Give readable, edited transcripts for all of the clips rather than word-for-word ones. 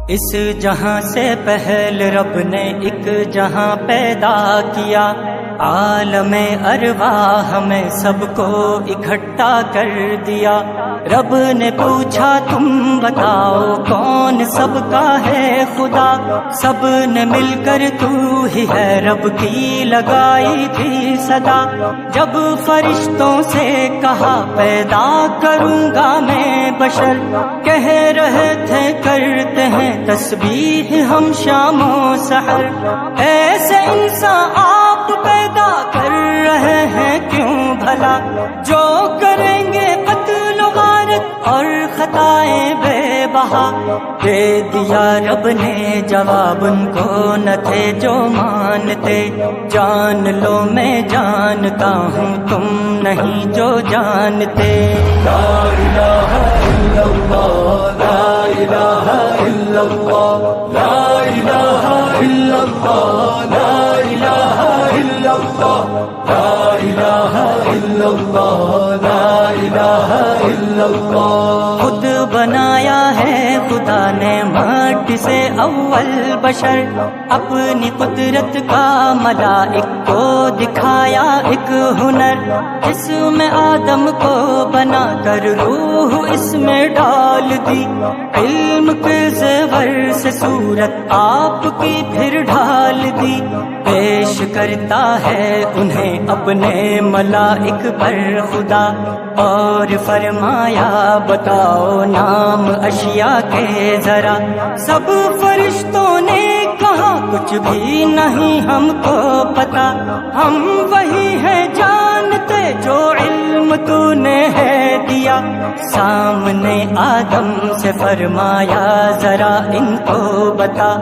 اس جہاں سے پہل رب نے ایک جہاں پیدا کیا، عالم ارواح میں سب کو اکٹھا کر دیا۔ رب نے پوچھا تم بتاؤ کون سب کا ہے خدا، سب نے مل کر تو ہی ہے رب کی لگائی تھی صدا۔ جب فرشتوں سے کہا پیدا کروں گا میں بشر، کہہ رہے تھے کرتے ہیں تسبیح ہم شام و سحر۔ ایسے انسان آپ پیدا کر رہے ہیں کیوں بھلا، جو کریں گے قتل و غارت اور خطائیں بے بہا۔ دے دیا رب نے جواب ان کو نہ تھے جو مانتے، جان لو میں جانتا ہوں تم نہیں جو جانتے۔ لا الہ الا اللہ، لا الہ الا اللہ، لا الہ الا اللہ، لا الہ الا اللہ، لا الہ الا اللہ، لا الہ الا اللہ۔ خود بنایا ہے خدا نے مٹی سے اول بشر، اپنی قدرت کا ملائک کو دکھایا ایک ہنر، جس میں آدم کو بنا کر روح اس میں ڈال دی، علم کے زیور سے صورت آپ کی پھر ڈھال دی۔ پیش کرتا ہے انہیں اپنے ملائک پر خدا، اور فرمایا بتاؤ نام اشیاء کے ذرا۔ سب فرشتوں نے کہا کچھ بھی نہیں ہم کو پتا، ہم وہی ہیں جانتے جو علم تو نے ہے دیا۔ سامنے آدم سے فرمایا ذرا ان کو بتا،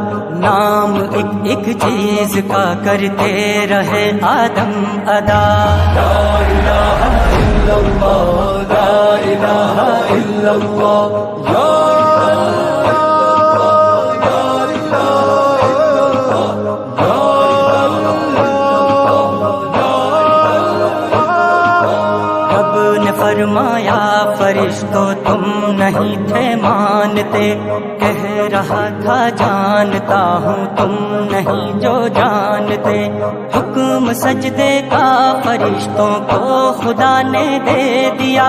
نام ایک ایک چیز کا کرتے رہے آدم ادا۔ لا الہ الا اللہ، لا الہ الا اللہ، لا فرمایا فرشتوں تم نہیں تھے مانتے، کہہ رہا تھا جانتا ہوں تم نہیں جو جانتے۔ حکم سجدے کا فرشتوں کو خدا نے دے دیا،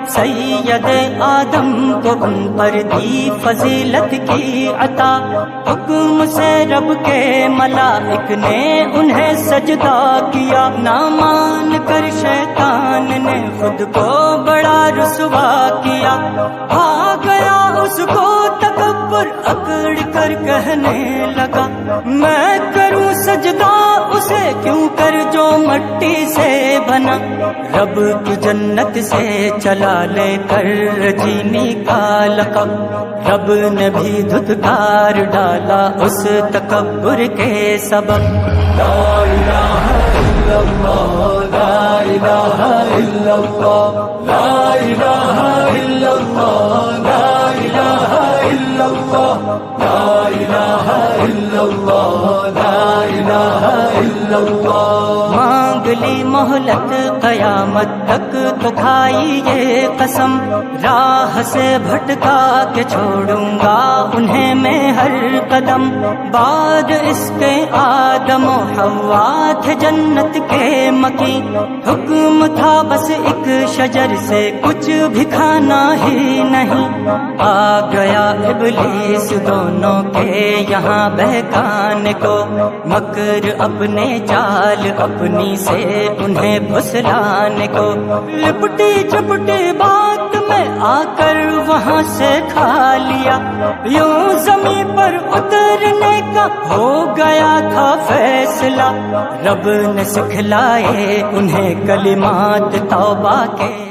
سید آدم کو ان پر دی فضیلت کی عطا۔ حکم سے رب کے ملائک نے انہیں سجدہ کیا، نہ مان کر شیطان نے خود کو بڑا رسوا کیا۔ آ گیا اس کو تکبر اکڑ کر کہنے لگا، میں کروں سجدہ اسے کیوں کر جو مٹی سے بنا۔ رب کی جنت سے چلا لے کر رجینی کا لقب، رب نے بھی دھتکار ڈالا اس تکبر کے سبب۔ لا الہ الا اللہ، لا الہ الا اللہ، لا الہ الا اللہ، لا الہ الا اللہ، لا الہ الا اللہ، لا الہ الا اللہ۔ مانگ لی مہلت قیامت تک تو کھائی یہ قسم، راہ سے بھٹکا کے چھوڑوں گا انہیں میں ہر قدم۔ بعد اس کے آدم و حوا تھے جنت کے مکی، حکم تھا بس ایک شجر سے کچھ بھی کھانا ہی نہیں۔ آ گیا ابلیس دونوں کے یہاں بہکانے کو، مکر اپنے چال اپنی سے انہیں پھسلانے کو۔ لپٹی چپٹی بات میں آ کر وہاں سے کھا لیا، یوں زمین پر اترنے کا ہو گیا تھا فیصلہ۔ رب نے سکھلائے انہیں کلمات توبہ کے۔